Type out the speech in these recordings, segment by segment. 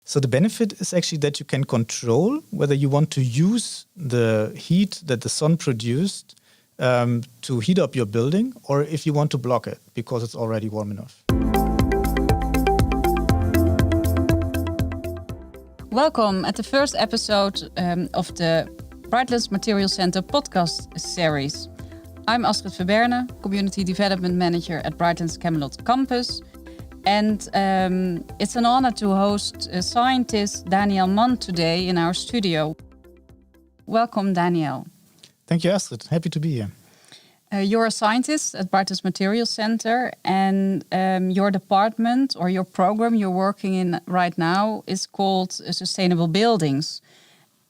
So the benefit is actually that you can control whether you want to use the heat that the sun produced to heat up your building, or if you want to block it because it's already warm enough. Welcome at the first episode of the Brightlands Material Center podcast series. I'm Astrid Verberne, Community Development Manager at Brightlands Camelot Campus. And it's an honor to host scientist Daniel Mann today in our studio. Welcome, Daniel. Thank you, Astrid. Happy to be here. You're a scientist at Brightlands Material Center, and your department or your program you're working in right now is called Sustainable Buildings.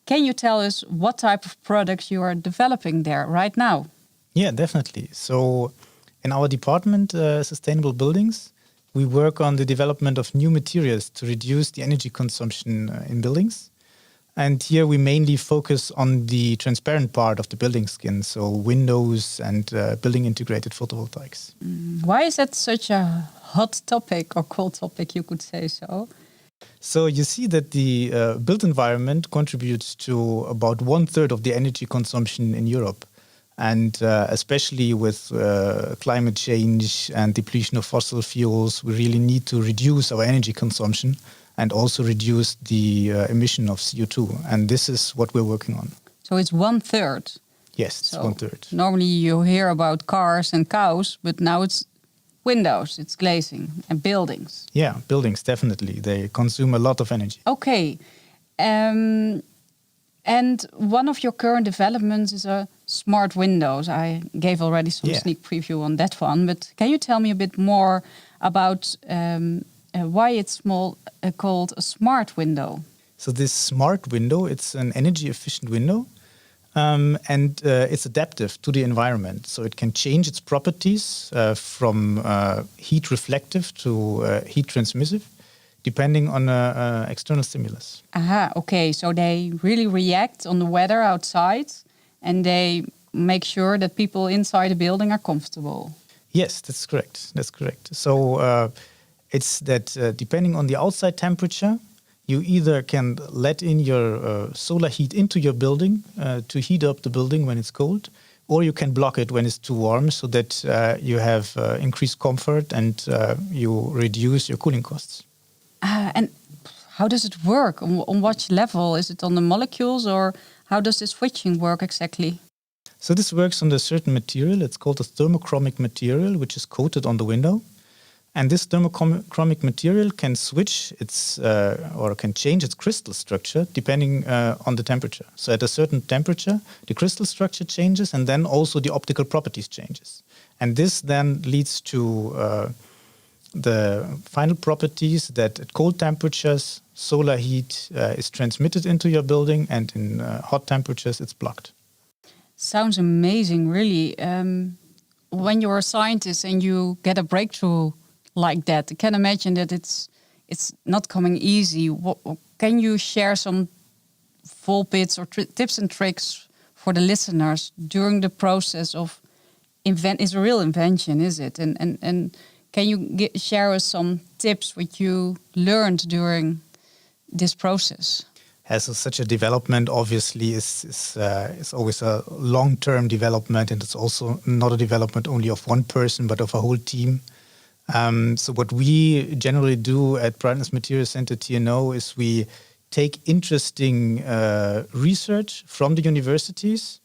Can you tell us what type of products you are developing there right now? Yeah, definitely. So in our department, Sustainable Buildings, we work on the development of new materials to reduce the energy consumption in buildings. And here we mainly focus on the transparent part of the building skin, so windows and building integrated photovoltaics. Why is that such a hot topic or cold topic, you could say so? So you see that the built environment contributes to about 1/3 of the energy consumption in Europe. And especially with climate change and depletion of fossil fuels, we really need to reduce our energy consumption and also reduce the emission of CO2. And this is what we're working on. So it's 1/3. Yes, it's 1/3. Normally you hear about cars and cows, but now it's windows, it's glazing and buildings. Yeah, buildings, definitely. They consume a lot of energy. Okay. And one of your current developments is a smart windows. I gave already some sneak preview on that one, but can you tell me a bit more about why it's called a smart window? So this smart window, it's an energy efficient window, and it's adaptive to the environment. So it can change its properties from heat reflective to heat transmissive, depending on external stimulus. Aha, okay. So they really react on the weather outside and they make sure that people inside the building are comfortable. Yes, that's correct. That's correct. So it's that depending on the outside temperature, you either can let in your solar heat into your building to heat up the building when it's cold, or you can block it when it's too warm so that you have increased comfort and you reduce your cooling costs. And how does it work? On what level? Is it on the molecules, or how does this switching work exactly? So this works on a certain material. It's called a thermochromic material, which is coated on the window. And this thermochromic material can switch its or can change its crystal structure depending on the temperature. So at a certain temperature, the crystal structure changes, and then also the optical properties changes. And this then leads to the final properties that at cold temperatures, solar heat is transmitted into your building, and in hot temperatures, it's blocked. Sounds amazing, really. When you're a scientist and you get a breakthrough like that, I can imagine that it's not coming easy. Can you share some full bits or tips and tricks for the listeners during the process of It's a real invention, is it? And can you share us some tips what you learned during this process? So such a development obviously is always a long-term development, and it's also not a development only of one person but of a whole team. So what we generally do at Brightlands Material Center TNO is we take interesting research from the universities,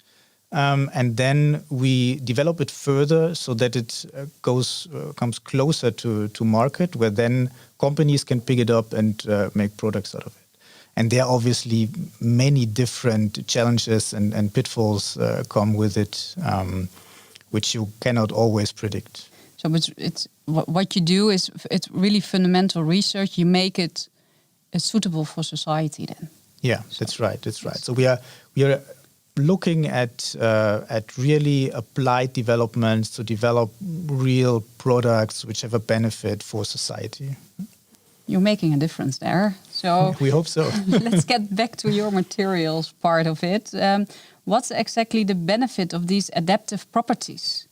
and then we develop it further so that it comes closer to market, where then companies can pick it up and make products out of it. And there are obviously many different challenges and pitfalls come with it, which you cannot always predict. So it's what you do is it's really fundamental research. You make it suitable for society then. Yeah, that's right. That's right. So we are looking at really applied developments to develop real products which have a benefit for society. You're making a difference there. So we hope so. Let's get back to your materials part of it. What's exactly the benefit of these adaptive properties?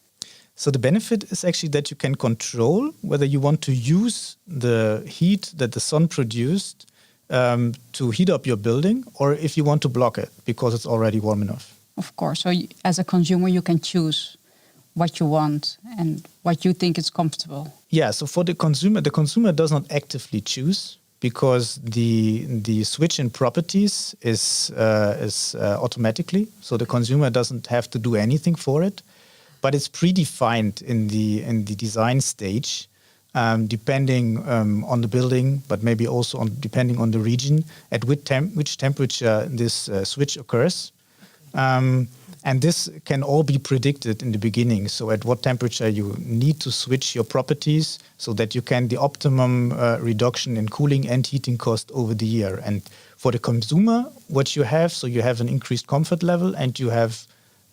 So the benefit is actually that you can control whether you want to use the heat that the sun produced to heat up your building, or if you want to block it because it's already warm enough. Of course. So as a consumer, you can choose what you want and what you think is comfortable. Yeah, so for the consumer does not actively choose, because the switch in properties is automatically. So the consumer doesn't have to do anything for it, but it's predefined in the design stage, depending on the building, but maybe also depending on the region, at which temperature this switch occurs. And this can all be predicted in the beginning. So at what temperature you need to switch your properties so that you can the optimum reduction in cooling and heating cost over the year. And for the consumer, what you have, so you have an increased comfort level and you have,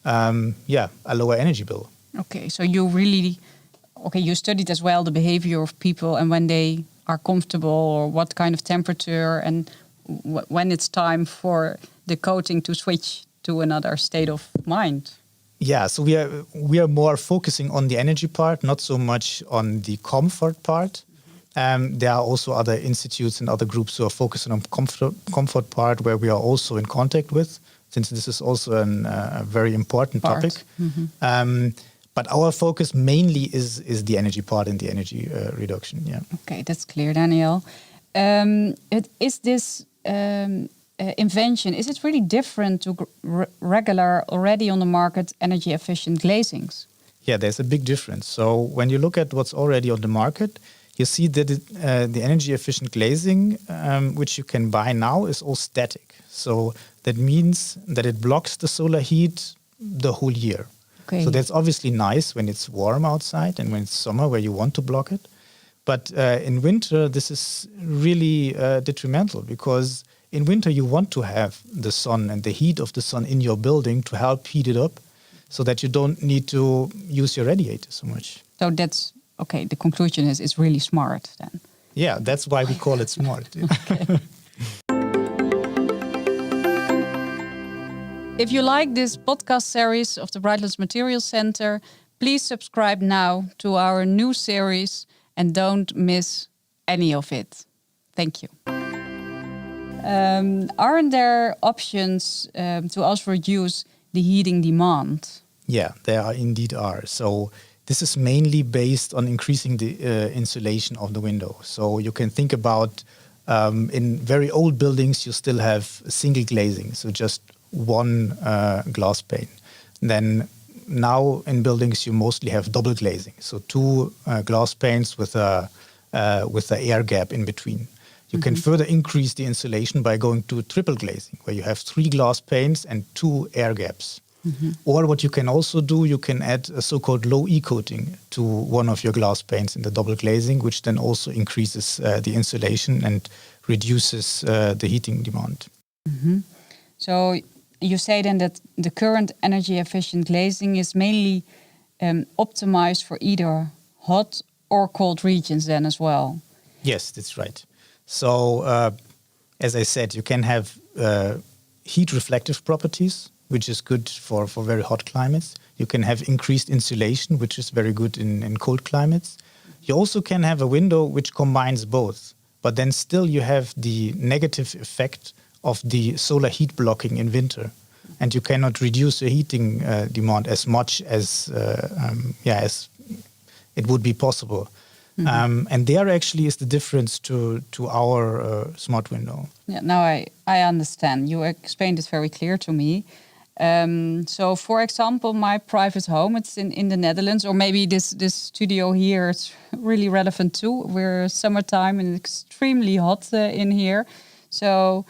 a lower energy bill. Okay, so you studied as well the behavior of people and when they are comfortable or what kind of temperature and when it's time for the coating to switch to another state of mind. Yeah, so we are more focusing on the energy part, not so much on the comfort part. There are also other institutes and other groups who are focusing on comfort part, where we are also in contact with, since this is also a very important topic. Mm-hmm. But our focus mainly is the energy part and the energy reduction. Yeah. Okay, that's clear, Daniel. Is this invention, is it really different to regular, already on the market, energy efficient glazings? Yeah, there's a big difference. So when you look at what's already on the market, you see that the energy efficient glazing, which you can buy now, is all static. So that means that it blocks the solar heat the whole year. Okay. So that's obviously nice when it's warm outside and when it's summer where you want to block it. But in winter, this is really detrimental, because in winter you want to have the sun and the heat of the sun in your building to help heat it up, so that you don't need to use your radiator so much. So that's, okay, the conclusion is it's really smart then. Yeah, that's why we call it smart. Okay. If you like this podcast series of the Brightlands Materials Center, please subscribe now to our new series and don't miss any of it. Thank you. Aren't there options to also reduce the heating demand? Yeah, there indeed are. So this is mainly based on increasing the insulation of the window. So you can think about in very old buildings, you still have single glazing, so just one glass pane. Then now in buildings, you mostly have double glazing, so two glass panes with a air gap in between. You can further increase the insulation by going to triple glazing, where you have 3 glass panes and 2 air gaps. Mm-hmm. Or what you can also do, you can add a so-called low E coating to one of your glass panes in the double glazing, which then also increases the insulation and reduces the heating demand. Mm-hmm. So you say then that the current energy efficient glazing is mainly optimized for either hot or cold regions then as well? Yes, that's right. So, as I said, you can have heat reflective properties, which is good for very hot climates. You can have increased insulation, which is very good in cold climates. You also can have a window which combines both, but then still you have the negative effect of the solar heat blocking in winter. And you cannot reduce the heating demand as much as it would be possible. Mm-hmm. And there actually is the difference to our smart window. Yeah, now I understand. You explained it very clear to me. So, for example, my private home, it's in the Netherlands, or maybe this studio here, it's really relevant too. We're summertime and extremely hot in here. So,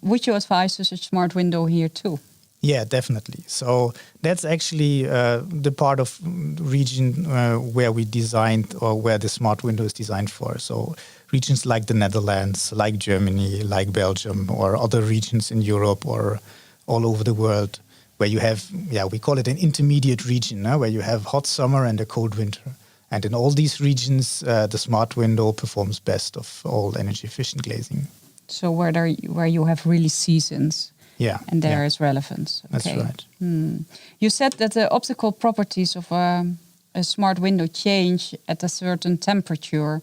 would you advise us a smart window here too? Yeah, definitely. So that's actually the part of region where we designed, or where the smart window is designed for. So regions like the Netherlands, like Germany, like Belgium, or other regions in Europe or all over the world, where you have, we call it an intermediate region, where you have hot summer and a cold winter. And in all these regions, the smart window performs best of all energy efficient glazing. So where you have really seasons. Yeah. And there is relevance. Okay. That's right. You said that the optical properties of a smart window change at a certain temperature.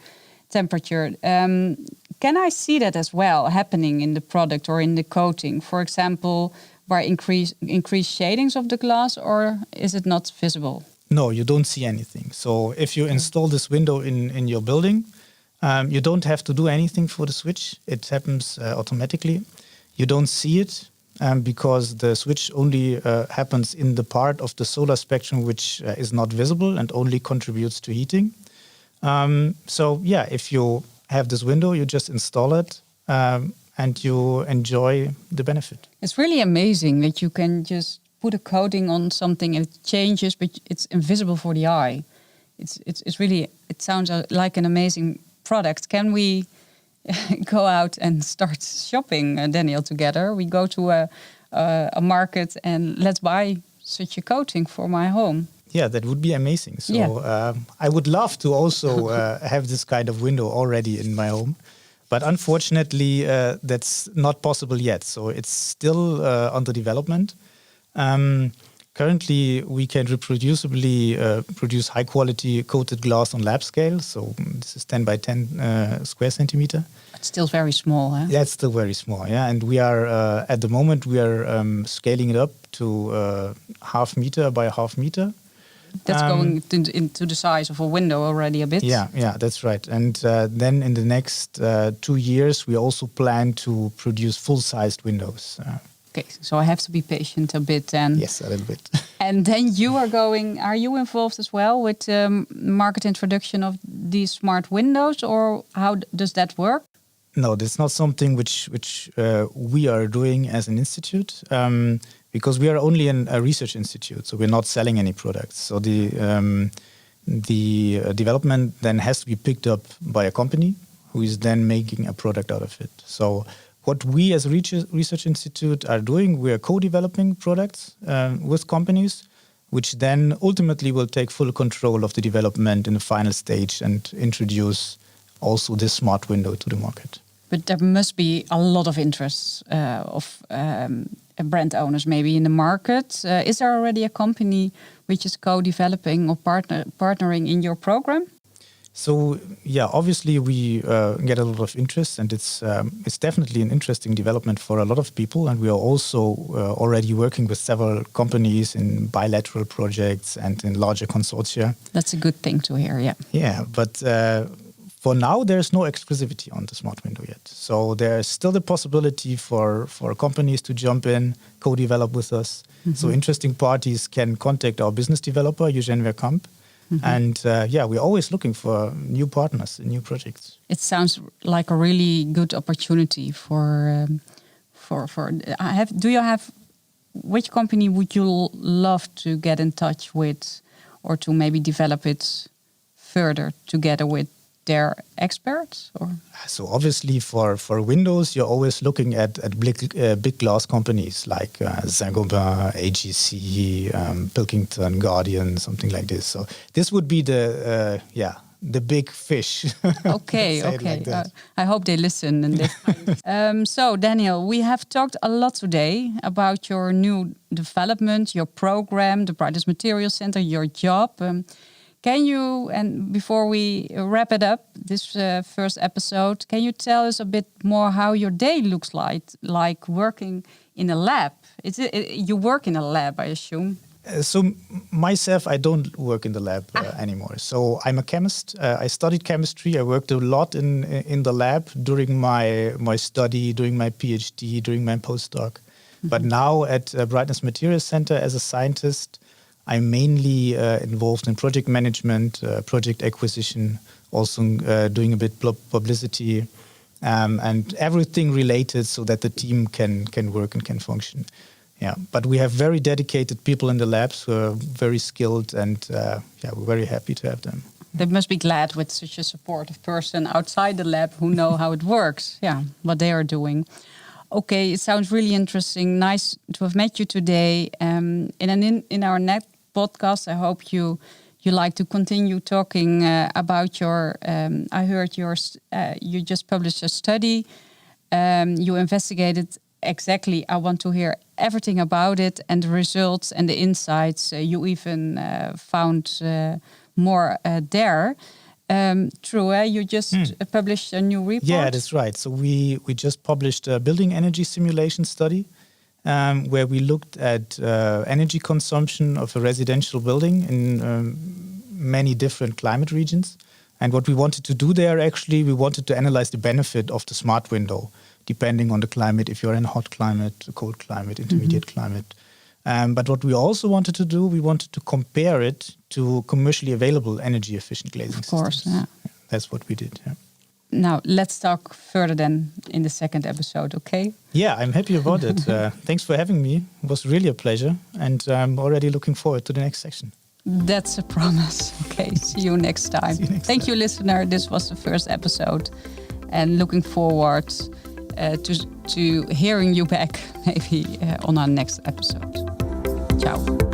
Can I see that as well happening in the product or in the coating? For example, by increased shadings of the glass, or is it not visible? No, you don't see anything. So if you install this window in your building, you don't have to do anything for the switch. It happens automatically. You don't see it because the switch only happens in the part of the solar spectrum which is not visible and only contributes to heating. So yeah, if you have this window, you just install it and you enjoy the benefit. It's really amazing that you can just put a coating on something and it changes, but it's invisible for the eye. It's really, it sounds like an amazing product. Can we go out and start shopping, Daniel, together? We go to a market and let's buy such a coating for my home. Yeah, that would be amazing. So I would love to also have this kind of window already in my home. But unfortunately, that's not possible yet. So it's still under development. Currently, we can reproducibly produce high-quality coated glass on lab scale. So this is 10 by 10 square centimeter. It's still very small, huh? That's still very small, yeah. And we are, at the moment, we are scaling it up to half meter by half meter. That's going into the size of a window already a bit. Yeah, that's right. And then in the next 2 years, we also plan to produce full-sized windows. Okay, so I have to be patient a bit then. Yes, a little bit. And then are you involved as well with market introduction of these smart windows, or how does that work? No, that's not something which we are doing as an institute. Because we are only a research institute, so we're not selling any products. So the development then has to be picked up by a company who is then making a product out of it. So what we as a research institute are doing, we are co-developing products with companies, which then ultimately will take full control of the development in the final stage and introduce also this smart window to the market. But there must be a lot of interest of brand owners maybe in the market. Is there already a company which is co-developing or partnering in your program? So yeah, obviously we get a lot of interest, and it's definitely an interesting development for a lot of people. And we are also already working with several companies in bilateral projects and in larger consortia. That's a good thing to hear, yeah. Yeah, but for now, there's no exclusivity on the smart window yet. So there's still the possibility for companies to jump in, co-develop with us. Mm-hmm. So interesting parties can contact our business developer, Eugène Verkamp. Mm-hmm. And we're always looking for new partners and new projects. It sounds like a really good opportunity for. Do you have? Which company would you love to get in touch with, or to maybe develop it further together with their experts? Or? So obviously for Windows, you're always looking at big glass companies like Saint-Gobain, AGC, Pilkington, Guardian, something like this. So this would be the big fish. Okay. Like I hope they listen. And so Daniel, we have talked a lot today about your new development, your program, the Brightest Materials Center, your job. Can you, and before we wrap it up, this first episode, can you tell us a bit more how your day looks like working in a lab? You work in a lab, I assume? So myself, I don't work in the lab anymore. So I'm a chemist. I studied chemistry. I worked a lot in the lab during my study, during my PhD, during my postdoc. Mm-hmm. But now at Brightest Materials Center as a scientist, I'm mainly involved in project management, project acquisition, also doing a bit publicity, and everything related so that the team can work and can function. Yeah, but we have very dedicated people in the labs who are very skilled, and we're very happy to have them. They must be glad with such a supportive person outside the lab who know how it works. Yeah, what they are doing. Okay, it sounds really interesting. Nice to have met you today. In our next podcast, I hope you like to continue talking about your. I heard you just published a study. You investigated exactly. I want to hear everything about it and the results and the insights. You even found more there. True, you just published a new report. Yeah, that's right. So we just published a building energy simulation study where we looked at energy consumption of a residential building in many different climate regions. And what we wanted to do there, actually, we wanted to analyze the benefit of the smart window, depending on the climate, if you're in a hot climate, a cold climate, intermediate climate. But what we also wanted to do, we wanted to compare it to commercially available energy efficient glazing systems. Of course, yeah. That's what we did, yeah. Now, let's talk further then in the second episode, okay? Yeah, I'm happy about it. Thanks for having me. It was really a pleasure. And I'm already looking forward to the next section. That's a promise. Okay, see you next time. Thank you, listener. This was the first episode. And looking forward to hearing you back maybe on our next episode. Ciao.